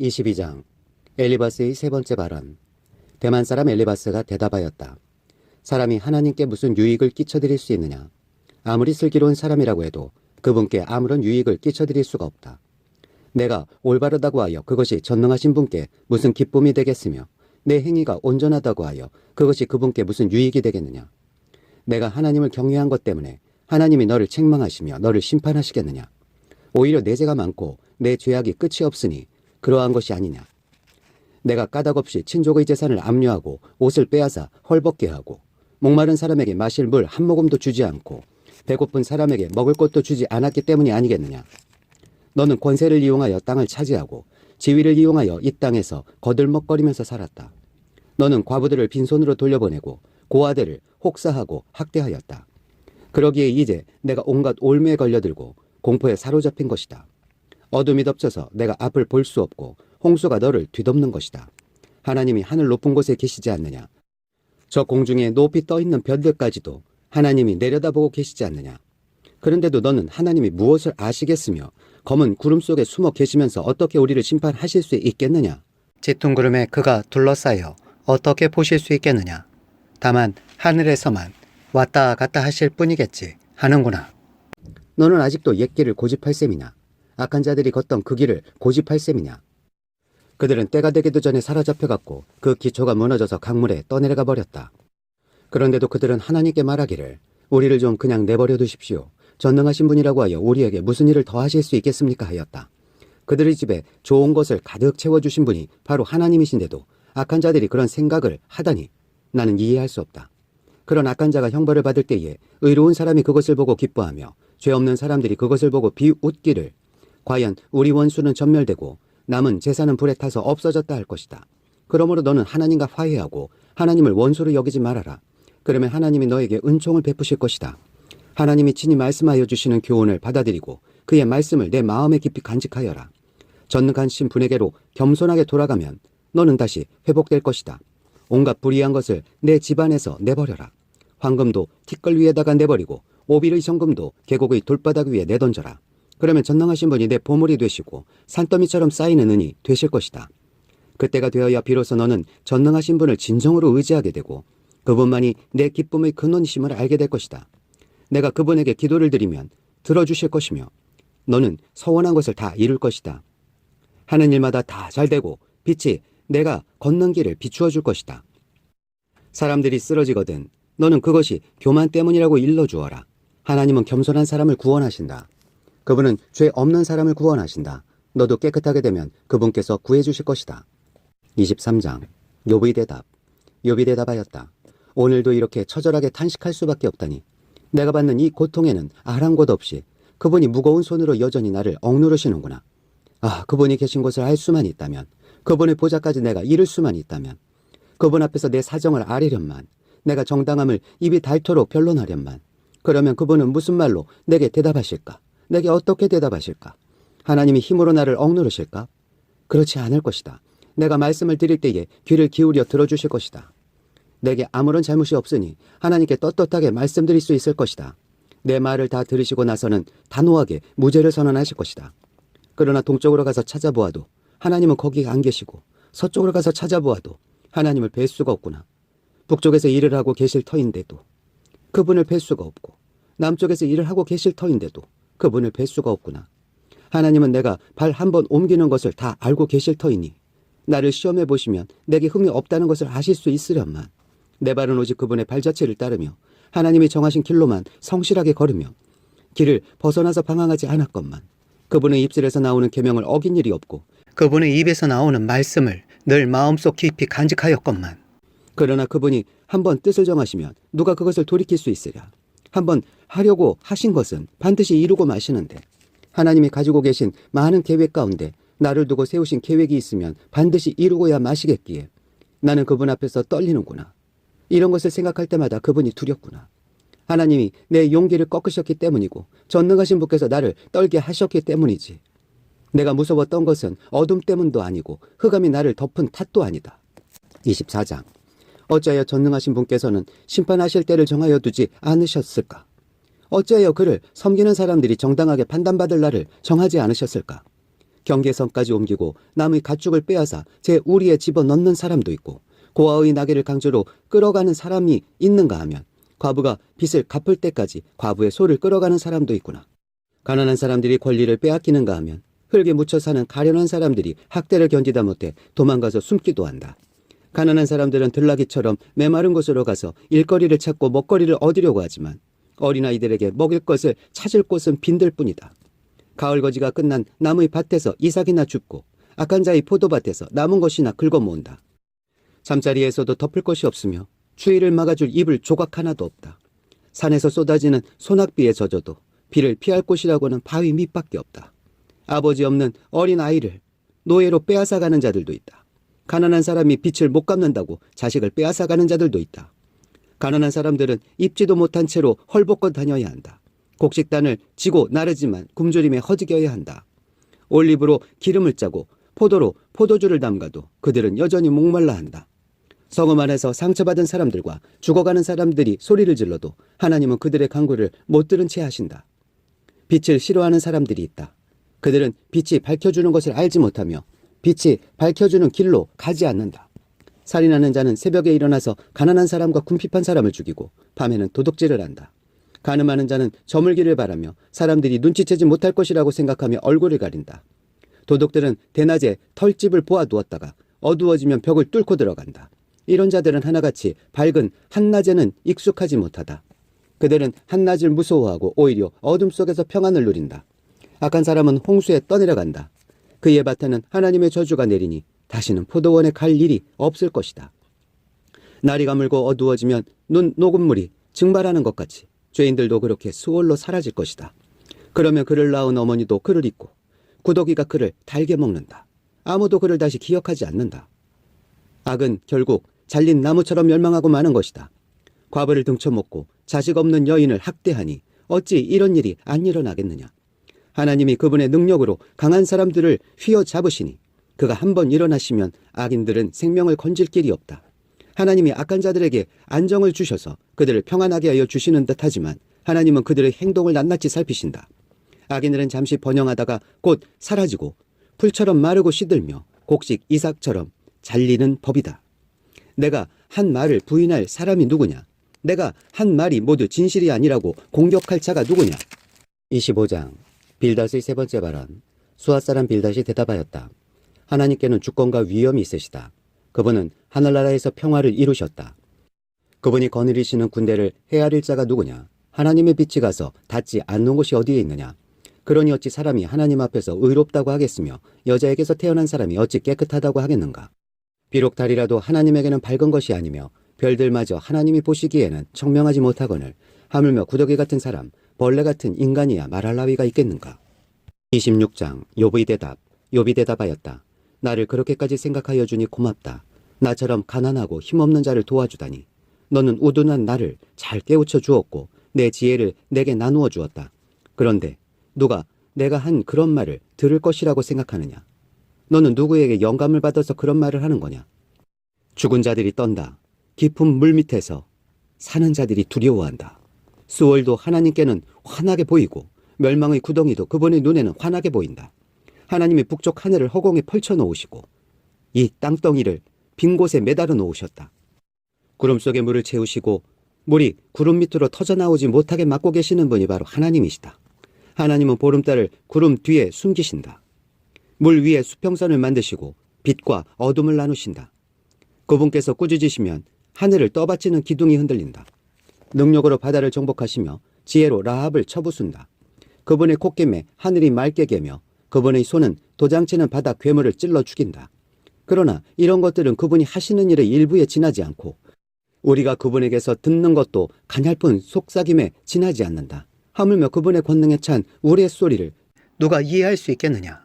22장 엘리바스의 세 번째 발언. 대만 사람 엘리바스가 대답하였다. 사람이 하나님께 무슨 유익을 끼쳐드릴 수 있느냐? 아무리 슬기로운 사람이라고 해도 그분께 아무런 유익을 끼쳐드릴 수가 없다. 내가 올바르다고 하여 그것이 전능하신 분께 무슨 기쁨이 되겠으며 내 행위가 온전하다고 하여 그것이 그분께 무슨 유익이 되겠느냐? 내가 하나님을 경외한 것 때문에 하나님이 너를 책망하시며 너를 심판하시겠느냐? 오히려 내 죄가 많고 내 죄악이 끝이 없으니 그러한 것이 아니냐? 내가 까닭없이 친족의 재산을 압류하고 옷을 빼앗아 헐벗게 하고 목마른 사람에게 마실 물 한 모금도 주지 않고 배고픈 사람에게 먹을 것도 주지 않았기 때문이 아니겠느냐? 너는 권세를 이용하여 땅을 차지하고 지위를 이용하여 이 땅에서 거들먹거리면서 살았다. 너는 과부들을 빈손으로 돌려보내고 고아들을 혹사하고 학대하였다. 그러기에 이제 내가 온갖 올무에 걸려들고 공포에 사로잡힌 것이다. 어둠이 덮쳐서 내가 앞을 볼 수 없고 홍수가 너를 뒤덮는 것이다. 하나님이 하늘 높은 곳에 계시지 않느냐? 저 공중에 높이 떠있는 별들까지도 하나님이 내려다보고 계시지 않느냐? 그런데도 너는 하나님이 무엇을 아시겠으며 검은 구름 속에 숨어 계시면서 어떻게 우리를 심판하실 수 있겠느냐? 짙은 구름에 그가 둘러싸여 어떻게 보실 수 있겠느냐? 다만 하늘에서만 왔다 갔다 하실 뿐이겠지 하는구나. 너는 아직도 옛 길을 고집할 셈이냐? 악한 자들이 걷던 그 길을 고집할 셈이냐? 그들은 때가 되기도 전에 사로잡혀갔고 그 기초가 무너져서 강물에 떠내려가 버렸다. 그런데도 그들은 하나님께 말하기를 우리를 좀 그냥 내버려 두십시오. 전능하신 분이라고 하여 우리에게 무슨 일을 더 하실 수 있겠습니까 하였다. 그들의 집에 좋은 것을 가득 채워주신 분이 바로 하나님이신데도 악한 자들이 그런 생각을 하다니 나는 이해할 수 없다. 그런 악한 자가 형벌을 받을 때에 의로운 사람이 그것을 보고 기뻐하며 죄 없는 사람들이 그것을 보고 비웃기를 과연 우리 원수는 전멸되고 남은 재산은 불에 타서 없어졌다 할 것이다. 그러므로 너는 하나님과 화해하고 하나님을 원수로 여기지 말아라. 그러면 하나님이 너에게 은총을 베푸실 것이다. 하나님이 친히 말씀하여 주시는 교훈을 받아들이고 그의 말씀을 내 마음에 깊이 간직하여라. 전능하신 분에게로 겸손하게 돌아가면 너는 다시 회복될 것이다. 온갖 불의한 것을 내 집안에서 내버려라. 황금도 티끌 위에다가 내버리고 오빌의 정금도 계곡의 돌바닥 위에 내던져라. 그러면 전능하신 분이 내 보물이 되시고 산더미처럼 쌓이는 은이 되실 것이다. 그때가 되어야 비로소 너는 전능하신 분을 진정으로 의지하게 되고 그분만이 내 기쁨의 근원이심을 알게 될 것이다. 내가 그분에게 기도를 드리면 들어주실 것이며 너는 서원한 것을 다 이룰 것이다. 하는 일마다 다 잘되고 빛이 내가 걷는 길을 비추어 줄 것이다. 사람들이 쓰러지거든 너는 그것이 교만 때문이라고 일러주어라. 하나님은 겸손한 사람을 구원하신다. 그분은 죄 없는 사람을 구원하신다. 너도 깨끗하게 되면 그분께서 구해주실 것이다. 23장 욥의 대답. 욥이 대답하였다. 오늘도 이렇게 처절하게 탄식할 수밖에 없다니. 내가 받는 이 고통에는 아랑곳 없이 그분이 무거운 손으로 여전히 나를 억누르시는구나. 아, 그분이 계신 곳을 알 수만 있다면, 그분의 보좌까지 내가 이룰 수만 있다면, 그분 앞에서 내 사정을 아뢰련만, 내가 정당함을 입이 닳도록 변론하련만, 그러면 그분은 무슨 말로 내게 대답하실까? 내게 어떻게 대답하실까? 하나님이 힘으로 나를 억누르실까? 그렇지 않을 것이다. 내가 말씀을 드릴 때에 귀를 기울여 들어주실 것이다. 내게 아무런 잘못이 없으니 하나님께 떳떳하게 말씀드릴 수 있을 것이다. 내 말을 다 들으시고 나서는 단호하게 무죄를 선언하실 것이다. 그러나 동쪽으로 가서 찾아보아도 하나님은 거기 안 계시고 서쪽으로 가서 찾아보아도 하나님을 뵐 수가 없구나. 북쪽에서 일을 하고 계실 터인데도 그분을 뵐 수가 없고 남쪽에서 일을 하고 계실 터인데도 그분을 뵐 수가 없구나. 하나님은 내가 발 한 번 옮기는 것을 다 알고 계실 터이니 나를 시험해 보시면 내게 흠이 없다는 것을 아실 수 있으련만 내 발은 오직 그분의 발자취를 따르며 하나님이 정하신 길로만 성실하게 걸으며 길을 벗어나서 방황하지 않았건만 그분의 입술에서 나오는 계명을 어긴 일이 없고 그분의 입에서 나오는 말씀을 늘 마음속 깊이 간직하였건만 그러나 그분이 한번 뜻을 정하시면 누가 그것을 돌이킬 수 있으랴. 한번 하려고 하신 것은 반드시 이루고 마시는데 하나님이 가지고 계신 많은 계획 가운데 나를 두고 세우신 계획이 있으면 반드시 이루고야 마시겠기에 나는 그분 앞에서 떨리는구나. 이런 것을 생각할 때마다 그분이 두렵구나. 하나님이 내 용기를 꺾으셨기 때문이고 전능하신 분께서 나를 떨게 하셨기 때문이지. 내가 무서웠던 것은 어둠 때문도 아니고 흑암이 나를 덮은 탓도 아니다. 24장 어찌하여 전능하신 분께서는 심판하실 때를 정하여 두지 않으셨을까? 어찌하여 그를 섬기는 사람들이 정당하게 판단받을 날을 정하지 않으셨을까? 경계선까지 옮기고 남의 가축을 빼앗아 제 우리에 집어넣는 사람도 있고 고아의 나귀를 강제로 끌어가는 사람이 있는가 하면 과부가 빚을 갚을 때까지 과부의 소를 끌어가는 사람도 있구나. 가난한 사람들이 권리를 빼앗기는가 하면 흙에 묻혀 사는 가련한 사람들이 학대를 견디다 못해 도망가서 숨기도 한다. 가난한 사람들은 들나귀처럼 메마른 곳으로 가서 일거리를 찾고 먹거리를 얻으려고 하지만 어린아이들에게 먹일 것을 찾을 곳은 빈들 뿐이다. 가을 거지가 끝난 나무의 밭에서 이삭이나 줍고 악한 자의 포도밭에서 남은 것이나 긁어모은다. 잠자리에서도 덮을 것이 없으며 추위를 막아줄 이불 조각 하나도 없다. 산에서 쏟아지는 소낙비에 젖어도 비를 피할 곳이라고는 바위 밑밖에 없다. 아버지 없는 어린 아이를 노예로 빼앗아가는 자들도 있다. 가난한 사람이 빚을 못 갚는다고 자식을 빼앗아가는 자들도 있다. 가난한 사람들은 입지도 못한 채로 헐벗고 다녀야 한다. 곡식단을 지고 나르지만 굶주림에 허지겨야 한다. 올리브로 기름을 짜고 포도로 포도주를 담가도 그들은 여전히 목말라 한다. 성읍 안에서 상처받은 사람들과 죽어가는 사람들이 소리를 질러도 하나님은 그들의 간구를 못 들은 채 하신다. 빛을 싫어하는 사람들이 있다. 그들은 빛이 밝혀주는 것을 알지 못하며 빛이 밝혀주는 길로 가지 않는다. 살인하는 자는 새벽에 일어나서 가난한 사람과 궁핍한 사람을 죽이고 밤에는 도둑질을 한다. 간음하는 자는 저물기를 바라며 사람들이 눈치채지 못할 것이라고 생각하며 얼굴을 가린다. 도둑들은 대낮에 털집을 보아두었다가 어두워지면 벽을 뚫고 들어간다. 이런 자들은 하나같이 밝은 한낮에는 익숙하지 못하다. 그들은 한낮을 무서워하고 오히려 어둠 속에서 평안을 누린다. 악한 사람은 홍수에 떠내려간다. 그의 밭에는 하나님의 저주가 내리니 다시는 포도원에 갈 일이 없을 것이다. 날이 가물고 어두워지면 눈 녹음물이 증발하는 것 같이 죄인들도 그렇게 수월로 사라질 것이다. 그러면 그를 낳은 어머니도 그를 잊고 구더기가 그를 달게 먹는다. 아무도 그를 다시 기억하지 않는다. 악은 결국 잘린 나무처럼 멸망하고 마는 것이다. 과부를 등쳐먹고 자식 없는 여인을 학대하니 어찌 이런 일이 안 일어나겠느냐. 하나님이 그분의 능력으로 강한 사람들을 휘어잡으시니 그가 한번 일어나시면 악인들은 생명을 건질 길이 없다. 하나님이 악한 자들에게 안정을 주셔서 그들을 평안하게 하여 주시는 듯하지만 하나님은 그들의 행동을 낱낱이 살피신다. 악인들은 잠시 번영하다가 곧 사라지고 풀처럼 마르고 시들며 곡식 이삭처럼 잘리는 법이다. 내가 한 말을 부인할 사람이 누구냐? 내가 한 말이 모두 진실이 아니라고 공격할 자가 누구냐? 25장 빌닷의 세 번째 발언. 수앗 사람 빌닷이 대답하였다. 하나님께는 주권과 위엄이 있으시다. 그분은 하늘나라에서 평화를 이루셨다. 그분이 거느리시는 군대를 헤아릴 자가 누구냐? 하나님의 빛이 가서 닿지 않는 곳이 어디에 있느냐? 그러니 어찌 사람이 하나님 앞에서 의롭다고 하겠으며 여자에게서 태어난 사람이 어찌 깨끗하다고 하겠는가? 비록 달이라도 하나님에게는 밝은 것이 아니며 별들마저 하나님이 보시기에는 청명하지 못하거늘 하물며 구더기 같은 사람, 벌레 같은 인간이야 말할 나위가 있겠는가? 26장 욥의 대답. 욥이 대답하였다. 나를 그렇게까지 생각하여 주니 고맙다. 나처럼 가난하고 힘없는 자를 도와주다니. 너는 우둔한 나를 잘 깨우쳐 주었고 내 지혜를 내게 나누어 주었다. 그런데 누가 내가 한 그런 말을 들을 것이라고 생각하느냐? 너는 누구에게 영감을 받아서 그런 말을 하는 거냐? 죽은 자들이 떤다. 깊은 물 밑에서 사는 자들이 두려워한다. 수월도 하나님께는 환하게 보이고 멸망의 구덩이도 그분의 눈에는 환하게 보인다. 하나님이 북쪽 하늘을 허공에 펼쳐 놓으시고 이 땅덩이를 빈 곳에 매달아 놓으셨다. 구름 속에 물을 채우시고 물이 구름 밑으로 터져나오지 못하게 막고 계시는 분이 바로 하나님이시다. 하나님은 보름달을 구름 뒤에 숨기신다. 물 위에 수평선을 만드시고 빛과 어둠을 나누신다. 그분께서 꾸짖으시면 하늘을 떠받치는 기둥이 흔들린다. 능력으로 바다를 정복하시며 지혜로 라합을 쳐부순다. 그분의 콧김에 하늘이 맑게 개며 그분의 손은 도장치는 바다 괴물을 찔러 죽인다. 그러나 이런 것들은 그분이 하시는 일의 일부에 지나지 않고 우리가 그분에게서 듣는 것도 가냘픈 속삭임에 지나지 않는다. 하물며 그분의 권능에 찬 우리의 소리를 누가 이해할 수 있겠느냐?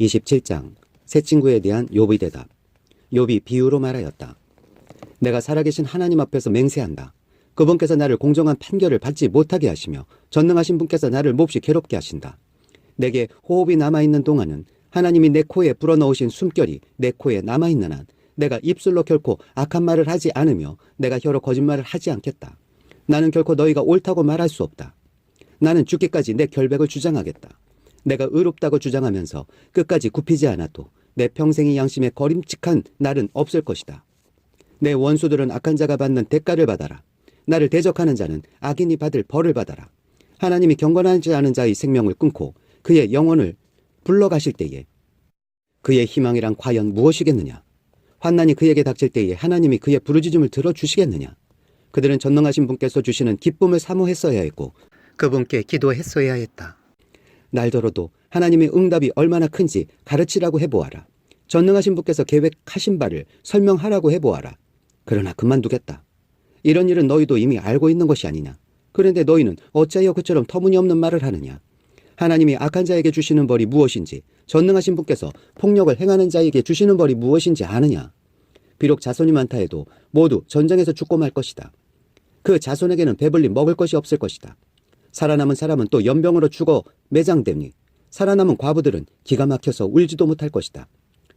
27장 새 친구에 대한 욥의 대답. 욥이 비유로 말하였다. 내가 살아계신 하나님 앞에서 맹세한다. 그분께서 나를 공정한 판결을 받지 못하게 하시며 전능하신 분께서 나를 몹시 괴롭게 하신다. 내게 호흡이 남아있는 동안은 하나님이 내 코에 불어넣으신 숨결이 내 코에 남아있는 한 내가 입술로 결코 악한 말을 하지 않으며 내가 혀로 거짓말을 하지 않겠다. 나는 결코 너희가 옳다고 말할 수 없다. 나는 죽기까지 내 결백을 주장하겠다. 내가 의롭다고 주장하면서 끝까지 굽히지 않아도 내 평생의 양심에 거림칙한 날은 없을 것이다. 내 원수들은 악한 자가 받는 대가를 받아라. 나를 대적하는 자는 악인이 받을 벌을 받아라. 하나님이 경건하지 않은 자의 생명을 끊고 그의 영혼을 불러가실 때에 그의 희망이란 과연 무엇이겠느냐? 환난이 그에게 닥칠 때에 하나님이 그의 부르짖음을 들어주시겠느냐? 그들은 전능하신 분께서 주시는 기쁨을 사모했어야 했고 그분께 기도했어야 했다. 날더러도 하나님의 응답이 얼마나 큰지 가르치라고 해보아라. 전능하신 분께서 계획하신 바를 설명하라고 해보아라. 그러나 그만두겠다. 이런 일은 너희도 이미 알고 있는 것이 아니냐. 그런데 너희는 어찌하여 그처럼 터무니없는 말을 하느냐. 하나님이 악한 자에게 주시는 벌이 무엇인지, 전능하신 분께서 폭력을 행하는 자에게 주시는 벌이 무엇인지 아느냐. 비록 자손이 많다 해도 모두 전쟁에서 죽고 말 것이다. 그 자손에게는 배불리 먹을 것이 없을 것이다. 살아남은 사람은 또 연병으로 죽어 매장되니 살아남은 과부들은 기가 막혀서 울지도 못할 것이다.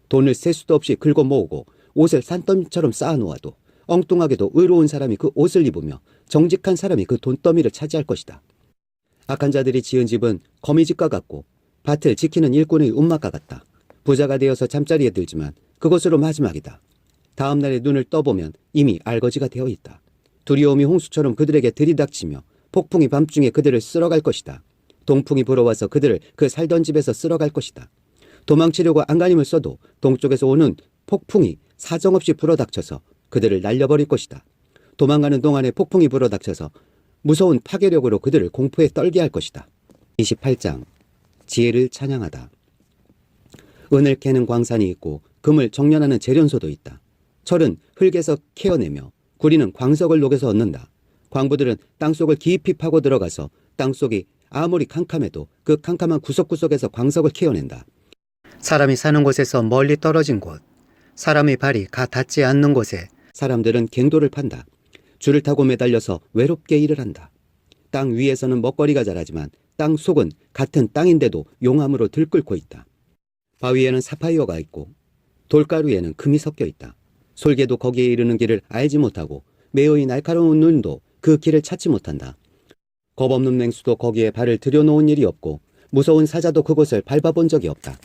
돈을 셀 수도 없이 긁어 모으고 옷을 산더미처럼 쌓아놓아도 엉뚱하게도 의로운 사람이 그 옷을 입으며 정직한 사람이 그 돈더미를 차지할 것이다. 악한 자들이 지은 집은 거미집과 같고 밭을 지키는 일꾼의 움막과 같다. 부자가 되어서 잠자리에 들지만 그것으로 마지막이다. 다음 날에 눈을 떠보면 이미 알거지가 되어 있다. 두려움이 홍수처럼 그들에게 들이닥치며 폭풍이 밤중에 그들을 쓸어갈 것이다. 동풍이 불어와서 그들을 그 살던 집에서 쓸어갈 것이다. 도망치려고 안간힘을 써도 동쪽에서 오는 폭풍이 사정없이 불어닥쳐서 그들을 날려버릴 것이다. 도망가는 동안에 폭풍이 불어닥쳐서 무서운 파괴력으로 그들을 공포에 떨게 할 것이다. 28장 지혜를 찬양하다. 은을 캐는 광산이 있고 금을 정련하는 재련소도 있다. 철은 흙에서 캐어내며 구리는 광석을 녹여서 얻는다. 광부들은 땅속을 깊이 파고 들어가서 땅속이 아무리 캄캄해도 그 캄캄한 구석구석에서 광석을 캐어낸다. 사람이 사는 곳에서 멀리 떨어진 곳, 사람의 발이 가 닿지 않는 곳에 사람들은 갱도를 판다. 줄을 타고 매달려서 외롭게 일을 한다. 땅 위에서는 먹거리가 자라지만 땅 속은 같은 땅인데도 용암으로 들끓고 있다. 바위에는 사파이어가 있고 돌가루에는 금이 섞여 있다. 솔개도 거기에 이르는 길을 알지 못하고 매어의 날카로운 눈도 그 길을 찾지 못한다. 겁없는 맹수도 거기에 발을 들여놓은 일이 없고 무서운 사자도 그곳을 밟아본 적이 없다.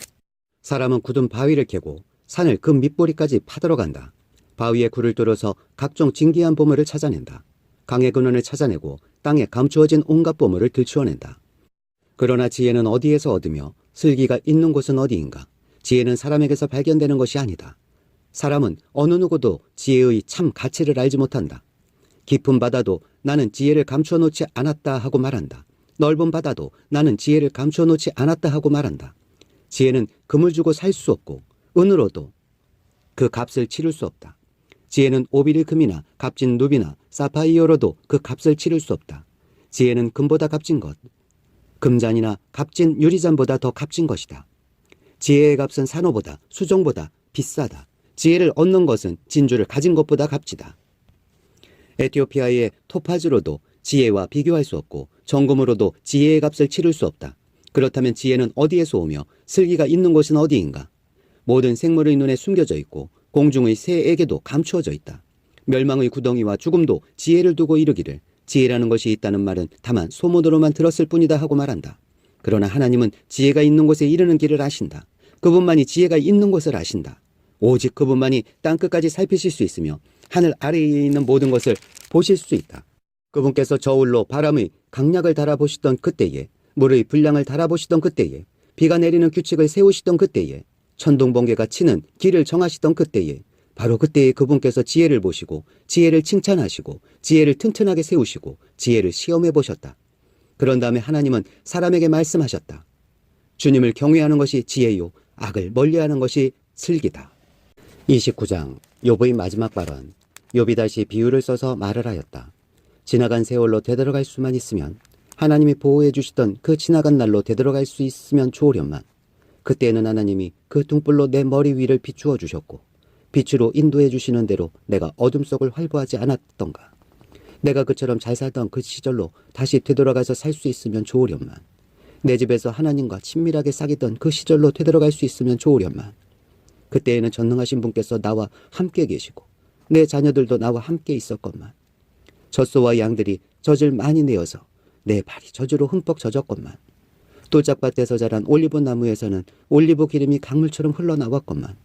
사람은 굳은 바위를 캐고 산을 그 밑보리까지 파들어간다. 바위에 굴을 뚫어서 각종 진기한 보물을 찾아낸다. 강의 근원을 찾아내고 땅에 감추어진 온갖 보물을 들추어낸다. 그러나 지혜는 어디에서 얻으며 슬기가 있는 곳은 어디인가? 지혜는 사람에게서 발견되는 것이 아니다. 사람은 어느 누구도 지혜의 참 가치를 알지 못한다. 깊은 바다도 나는 지혜를 감추어 놓지 않았다 하고 말한다. 넓은 바다도 나는 지혜를 감추어 놓지 않았다 하고 말한다. 지혜는 금을 주고 살 수 없고 은으로도 그 값을 치를 수 없다. 지혜는 오비릴 금이나 값진 누비나 사파이어로도 그 값을 치를 수 없다. 지혜는 금보다 값진 것, 금잔이나 값진 유리잔보다 더 값진 것이다. 지혜의 값은 산호보다 수정보다 비싸다. 지혜를 얻는 것은 진주를 가진 것보다 값지다. 에티오피아의 토파즈로도 지혜와 비교할 수 없고 정금으로도 지혜의 값을 치를 수 없다. 그렇다면 지혜는 어디에서 오며 슬기가 있는 곳은 어디인가? 모든 생물의 눈에 숨겨져 있고 공중의 새에게도 감추어져 있다. 멸망의 구덩이와 죽음도 지혜를 두고 이르기를 지혜라는 것이 있다는 말은 다만 소문으로만 들었을 뿐이다 하고 말한다. 그러나 하나님은 지혜가 있는 곳에 이르는 길을 아신다. 그분만이 지혜가 있는 곳을 아신다. 오직 그분만이 땅끝까지 살피실 수 있으며 하늘 아래에 있는 모든 것을 보실 수 있다. 그분께서 저울로 바람의 강약을 달아보시던 그때에, 물의 분량을 달아보시던 그때에, 비가 내리는 규칙을 세우시던 그때에, 천둥번개가 치는 길을 정하시던 그때에, 바로 그때에 그분께서 지혜를 보시고 지혜를 칭찬하시고 지혜를 튼튼하게 세우시고 지혜를 시험해 보셨다. 그런 다음에 하나님은 사람에게 말씀하셨다. 주님을 경외하는 것이 지혜요 악을 멀리하는 것이 슬기다. 29장 욥의 마지막 발언. 욥이 다시 비유를 써서 말을 하였다. 지나간 세월로 되돌아갈 수만 있으면, 하나님이 보호해 주시던 그 지나간 날로 되돌아갈 수 있으면 좋으련만, 그때에는 하나님이 그 등불로 내 머리 위를 비추어 주셨고 빛으로 인도해 주시는 대로 내가 어둠 속을 활보하지 않았던가. 내가 그처럼 잘 살던 그 시절로 다시 되돌아가서 살 수 있으면 좋으련만, 내 집에서 하나님과 친밀하게 사귀던 그 시절로 되돌아갈 수 있으면 좋으련만, 그때에는 전능하신 분께서 나와 함께 계시고 내 자녀들도 나와 함께 있었건만, 젖소와 양들이 젖을 많이 내어서 내 발이 젖으로 흠뻑 젖었건만, 돌짝밭에서 자란 올리브 나무에서는 올리브 기름이 강물처럼 흘러나왔건만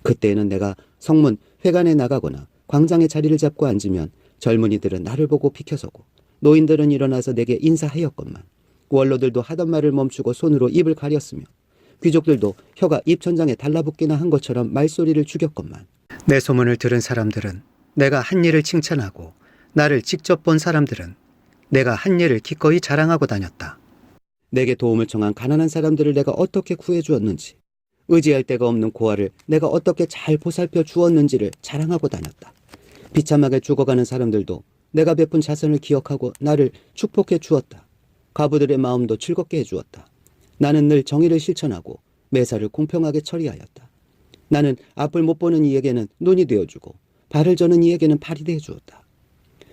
그때에는 내가 성문 회관에 나가거나 광장에 자리를 잡고 앉으면 젊은이들은 나를 보고 비켜서고 노인들은 일어나서 내게 인사하였건만 원로들도 하던 말을 멈추고 손으로 입을 가렸으며 귀족들도 혀가 입천장에 달라붙기나 한 것처럼 말소리를 죽였건만 내 소문을 들은 사람들은 내가 한 일을 칭찬하고 나를 직접 본 사람들은 내가 한 일을 기꺼이 자랑하고 다녔다. 내게 도움을 청한 가난한 사람들을 내가 어떻게 구해주었는지, 의지할 데가 없는 고아를 내가 어떻게 잘 보살펴 주었는지를 자랑하고 다녔다. 비참하게 죽어가는 사람들도 내가 베푼 자선을 기억하고 나를 축복해 주었다. 과부들의 마음도 즐겁게 해주었다. 나는 늘 정의를 실천하고 매사를 공평하게 처리하였다. 나는 앞을 못 보는 이에게는 눈이 되어주고 발을 저는 이에게는 발이 되어주었다.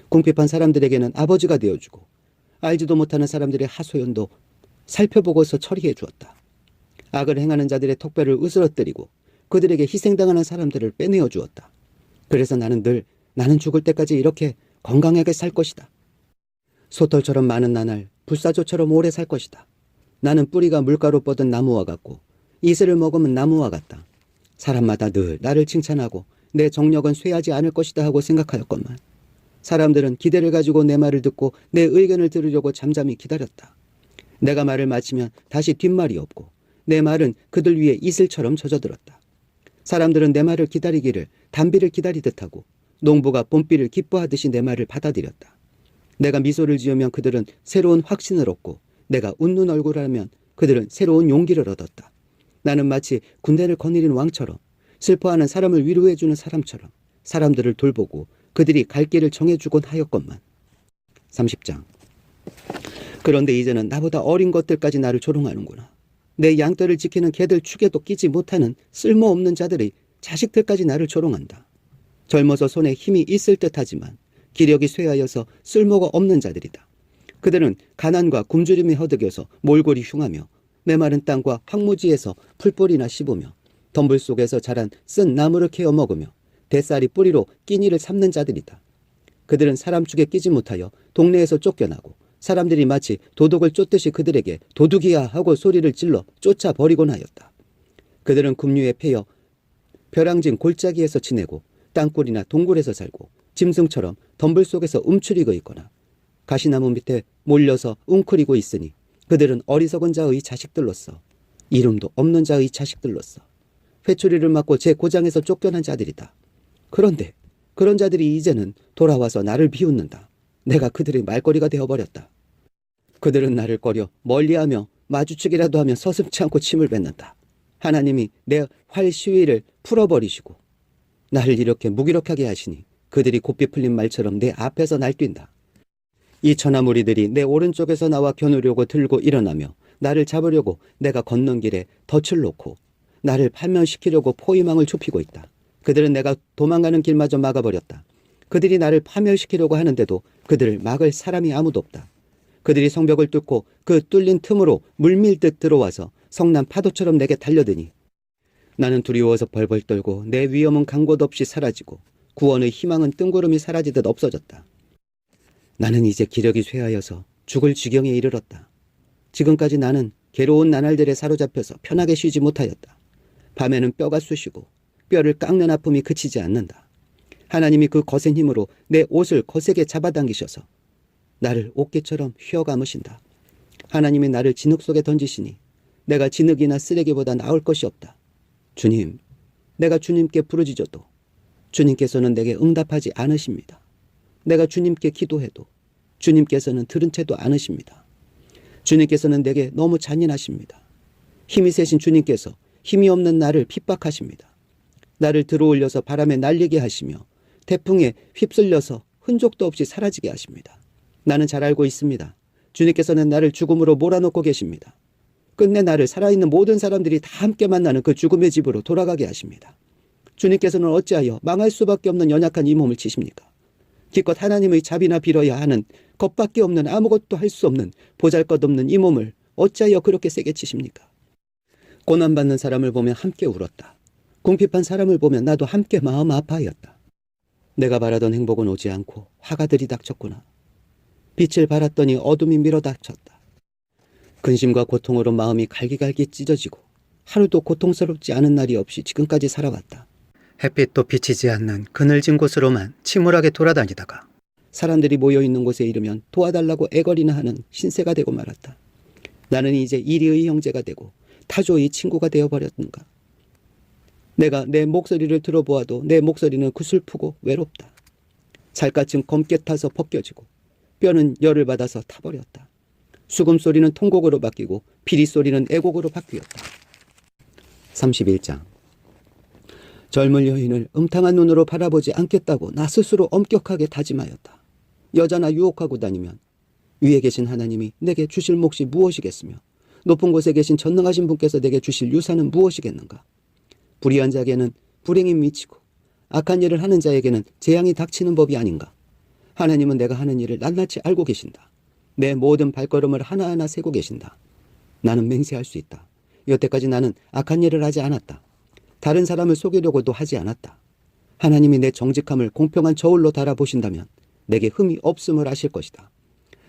궁핍한 사람들에게는 아버지가 되어주고 알지도 못하는 사람들의 하소연도 살펴보고서 처리해 주었다. 악을 행하는 자들의 턱뼈를 으스러뜨리고 그들에게 희생당하는 사람들을 빼내어 주었다. 그래서 나는 죽을 때까지 이렇게 건강하게 살 것이다. 소털처럼 많은 나날 불사조처럼 오래 살 것이다. 나는 뿌리가 물가로 뻗은 나무와 같고 이슬을 머금은 나무와 같다. 사람마다 늘 나를 칭찬하고 내 정력은 쇠하지 않을 것이다 하고 생각하였건만 사람들은 기대를 가지고 내 말을 듣고 내 의견을 들으려고 잠잠히 기다렸다. 내가 말을 마치면 다시 뒷말이 없고 내 말은 그들 위에 이슬처럼 젖어들었다. 사람들은 내 말을 기다리기를 단비를 기다리듯 하고 농부가 봄비를 기뻐하듯이 내 말을 받아들였다. 내가 미소를 지으면 그들은 새로운 확신을 얻고 내가 웃는 얼굴을 하면 그들은 새로운 용기를 얻었다. 나는 마치 군대를 거느린 왕처럼 슬퍼하는 사람을 위로해주는 사람처럼 사람들을 돌보고 그들이 갈 길을 정해주곤 하였건만. 30장. 그런데 이제는 나보다 어린 것들까지 나를 조롱하는구나. 내 양떼를 지키는 개들 축에도 끼지 못하는 쓸모없는 자들이 자식들까지 나를 조롱한다. 젊어서 손에 힘이 있을 듯하지만 기력이 쇠하여서 쓸모가 없는 자들이다. 그들은 가난과 굶주림에 허덕여서 몰골이 흉하며 메마른 땅과 황무지에서 풀뿌리나 씹으며 덤불 속에서 자란 쓴 나무를 캐어 먹으며 대쌀이 뿌리로 끼니를 삼는 자들이다. 그들은 사람 축에 끼지 못하여 동네에서 쫓겨나고 사람들이 마치 도둑을 쫓듯이 그들에게 도둑이야 하고 소리를 질러 쫓아버리곤 하였다. 그들은 급류에 패여 벼랑진 골짜기에서 지내고 땅굴이나 동굴에서 살고 짐승처럼 덤불 속에서 움츠리고 있거나 가시나무 밑에 몰려서 웅크리고 있으니 그들은 어리석은 자의 자식들로서 이름도 없는 자의 자식들로서 회초리를 맞고 제 고장에서 쫓겨난 자들이다. 그런데 그런 자들이 이제는 돌아와서 나를 비웃는다. 내가 그들의 말거리가 되어버렸다. 그들은 나를 꺼려 멀리하며 마주치기라도 하면 서슴지 않고 침을 뱉는다. 하나님이 내 활 시위를 풀어버리시고 나를 이렇게 무기력하게 하시니 그들이 곱비 풀린 말처럼 내 앞에서 날뛴다. 이 천하 무리들이 내 오른쪽에서 나와 겨누려고 들고 일어나며 나를 잡으려고 내가 걷는 길에 덫을 놓고 나를 파멸시키려고 포위망을 좁히고 있다. 그들은 내가 도망가는 길마저 막아버렸다. 그들이 나를 파멸시키려고 하는데도 그들을 막을 사람이 아무도 없다. 그들이 성벽을 뚫고 그 뚫린 틈으로 물밀듯 들어와서 성난 파도처럼 내게 달려드니 나는 두려워서 벌벌 떨고 내 위험은 간 곳 없이 사라지고 구원의 희망은 뜬구름이 사라지듯 없어졌다. 나는 이제 기력이 쇠하여서 죽을 지경에 이르렀다. 지금까지 나는 괴로운 나날들에 사로잡혀서 편하게 쉬지 못하였다. 밤에는 뼈가 쑤시고 뼈를 깎는 아픔이 그치지 않는다. 하나님이 그 거센 힘으로 내 옷을 거세게 잡아당기셔서 나를 옥기처럼 휘어 감으신다. 하나님이 나를 진흙 속에 던지시니 내가 진흙이나 쓰레기보다 나을 것이 없다. 주님, 내가 주님께 부르짖어도 주님께서는 내게 응답하지 않으십니다. 내가 주님께 기도해도 주님께서는 들은 채도 않으십니다. 주님께서는 내게 너무 잔인하십니다. 힘이 세신 주님께서 힘이 없는 나를 핍박하십니다. 나를 들어올려서 바람에 날리게 하시며 태풍에 휩쓸려서 흔적도 없이 사라지게 하십니다. 나는 잘 알고 있습니다. 주님께서는 나를 죽음으로 몰아넣고 계십니다. 끝내 나를 살아있는 모든 사람들이 다 함께 만나는 그 죽음의 집으로 돌아가게 하십니다. 주님께서는 어찌하여 망할 수밖에 없는 연약한 이 몸을 치십니까? 기껏 하나님의 자비나 빌어야 하는 겁밖에 없는 아무것도 할 수 없는 보잘것없는 이 몸을 어찌하여 그렇게 세게 치십니까? 고난받는 사람을 보면 함께 울었다. 궁핍한 사람을 보면 나도 함께 마음 아파하였다. 내가 바라던 행복은 오지 않고 화가 들이닥쳤구나. 빛을 발았더니 어둠이 밀어닥쳤다. 근심과 고통으로 마음이 갈기갈기 찢어지고 하루도 고통스럽지 않은 날이 없이 지금까지 살아왔다. 햇빛도 비치지 않는 그늘진 곳으로만 침울하게 돌아다니다가 사람들이 모여있는 곳에 이르면 도와달라고 애걸이나 하는 신세가 되고 말았다. 나는 이제 이리의 형제가 되고 타조의 친구가 되어버렸는가. 내가 내 목소리를 들어보아도 내 목소리는 구슬프고 외롭다. 살갗은 검게 타서 벗겨지고 뼈는 열을 받아서 타버렸다. 수금소리는 통곡으로 바뀌고 피리소리는 애곡으로 바뀌었다. 31장. 젊은 여인을 음탕한 눈으로 바라보지 않겠다고 나 스스로 엄격하게 다짐하였다. 여자나 유혹하고 다니면 위에 계신 하나님이 내게 주실 몫이 무엇이겠으며 높은 곳에 계신 전능하신 분께서 내게 주실 유산은 무엇이겠는가. 불의한 자에게는 불행이 미치고 악한 일을 하는 자에게는 재앙이 닥치는 법이 아닌가. 하나님은 내가 하는 일을 낱낱이 알고 계신다. 내 모든 발걸음을 하나하나 세고 계신다. 나는 맹세할 수 있다. 여태까지 나는 악한 일을 하지 않았다. 다른 사람을 속이려고도 하지 않았다. 하나님이 내 정직함을 공평한 저울로 달아보신다면 내게 흠이 없음을 아실 것이다.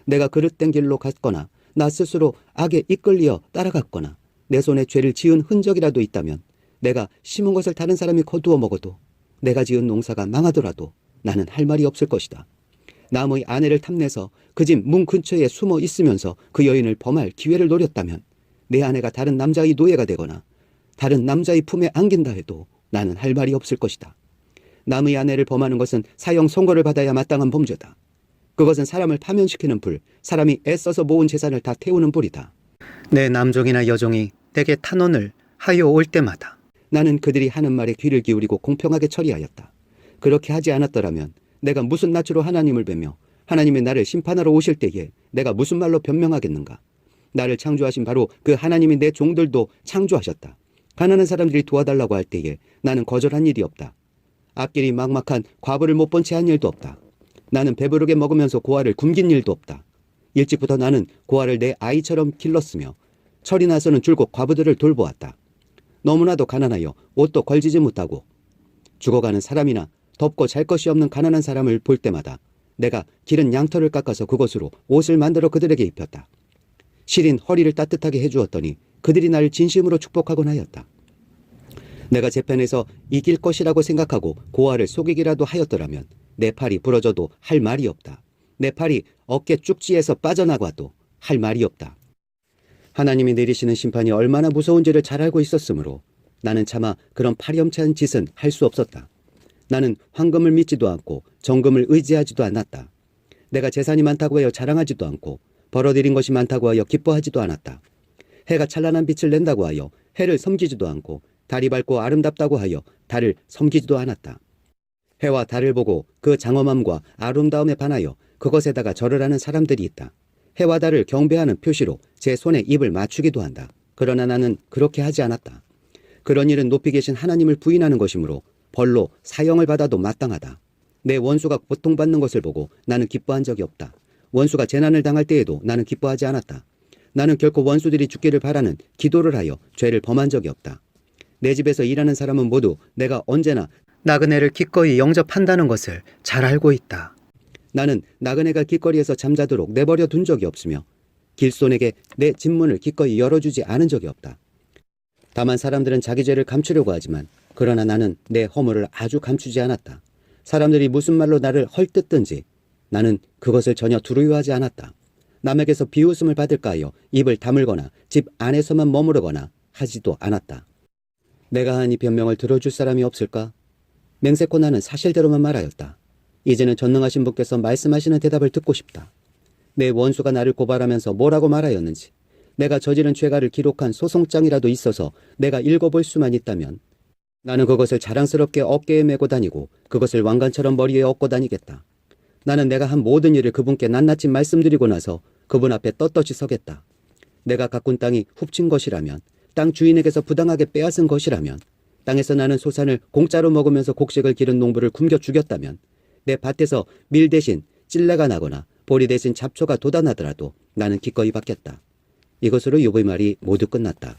내가 그릇된 길로 갔거나 나 스스로 악에 이끌려 따라갔거나 내 손에 죄를 지은 흔적이라도 있다면 내가 심은 것을 다른 사람이 거두어 먹어도 내가 지은 농사가 망하더라도 나는 할 말이 없을 것이다. 남의 아내를 탐내서 그 집 문 근처에 숨어 있으면서 그 여인을 범할 기회를 노렸다면 내 아내가 다른 남자의 노예가 되거나 다른 남자의 품에 안긴다 해도 나는 할 말이 없을 것이다. 남의 아내를 범하는 것은 사형 선고를 받아야 마땅한 범죄다. 그것은 사람을 파면시키는 불, 사람이 애써서 모은 재산을 다 태우는 불이다. 내 남종이나 여종이 내게 탄원을 하여 올 때마다 나는 그들이 하는 말에 귀를 기울이고 공평하게 처리하였다. 그렇게 하지 않았더라면 내가 무슨 낯으로 하나님을 뵈며 하나님이 나를 심판하러 오실 때에 내가 무슨 말로 변명하겠는가. 나를 창조하신 바로 그 하나님이 내 종들도 창조하셨다. 가난한 사람들이 도와달라고 할 때에 나는 거절한 일이 없다. 앞길이 막막한 과부를 못 본 채 한 일도 없다. 나는 배부르게 먹으면서 고아를 굶긴 일도 없다. 일찍부터 나는 고아를 내 아이처럼 길렀으며 철이 나서는 줄곧 과부들을 돌보았다. 너무나도 가난하여 옷도 걸지지 못하고 죽어가는 사람이나 덥고 잘 것이 없는 가난한 사람을 볼 때마다 내가 기른 양털을 깎아서 그것으로 옷을 만들어 그들에게 입혔다. 시린 허리를 따뜻하게 해주었더니 그들이 나를 진심으로 축복하곤 하였다. 내가 재편에서 이길 것이라고 생각하고 고아를 속이기라도 하였더라면 내 팔이 부러져도 할 말이 없다. 내 팔이 어깨 쭉지에서 빠져나가도 할 말이 없다. 하나님이 내리시는 심판이 얼마나 무서운지를 잘 알고 있었으므로 나는 차마 그런 파렴치한 짓은 할 수 없었다. 나는 황금을 믿지도 않고 정금을 의지하지도 않았다. 내가 재산이 많다고 하여 자랑하지도 않고 벌어들인 것이 많다고 하여 기뻐하지도 않았다. 해가 찬란한 빛을 낸다고 하여 해를 섬기지도 않고 달이 밝고 아름답다고 하여 달을 섬기지도 않았다. 해와 달을 보고 그 장엄함과 아름다움에 반하여 그것에다가 절을 하는 사람들이 있다. 해와 달을 경배하는 표시로 제 손에 입을 맞추기도 한다. 그러나 나는 그렇게 하지 않았다. 그런 일은 높이 계신 하나님을 부인하는 것이므로 벌로 사형을 받아도 마땅하다. 내 원수가 고통받는 것을 보고 나는 기뻐한 적이 없다. 원수가 재난을 당할 때에도 나는 기뻐하지 않았다. 나는 결코 원수들이 죽기를 바라는 기도를 하여 죄를 범한 적이 없다. 내 집에서 일하는 사람은 모두 내가 언제나 나그네를 기꺼이 영접한다는 것을 잘 알고 있다. 나는 나그네가 길거리에서 잠자도록 내버려 둔 적이 없으며 길손에게 내 집문을 기꺼이 열어주지 않은 적이 없다. 다만 사람들은 자기 죄를 감추려고 하지만 그러나 나는 내 허물을 아주 감추지 않았다. 사람들이 무슨 말로 나를 헐뜯든지 나는 그것을 전혀 두려워하지 않았다. 남에게서 비웃음을 받을까 하여 입을 다물거나 집 안에서만 머무르거나 하지도 않았다. 내가 한 이 변명을 들어줄 사람이 없을까? 맹세코 나는 사실대로만 말하였다. 이제는 전능하신 분께서 말씀하시는 대답을 듣고 싶다. 내 원수가 나를 고발하면서 뭐라고 말하였는지, 내가 저지른 죄가를 기록한 소송장이라도 있어서 내가 읽어볼 수만 있다면 나는 그것을 자랑스럽게 어깨에 메고 다니고 그것을 왕관처럼 머리에 얹고 다니겠다. 나는 내가 한 모든 일을 그분께 낱낱이 말씀드리고 나서 그분 앞에 떳떳이 서겠다. 내가 가꾼 땅이 훔친 것이라면, 땅 주인에게서 부당하게 빼앗은 것이라면, 땅에서 나는 소산을 공짜로 먹으면서 곡식을 기른 농부를 굶겨 죽였다면, 내 밭에서 밀 대신 찔레가 나거나 보리 대신 잡초가 돋아나더라도 나는 기꺼이 받겠다. 이것으로 욥의 말이 모두 끝났다.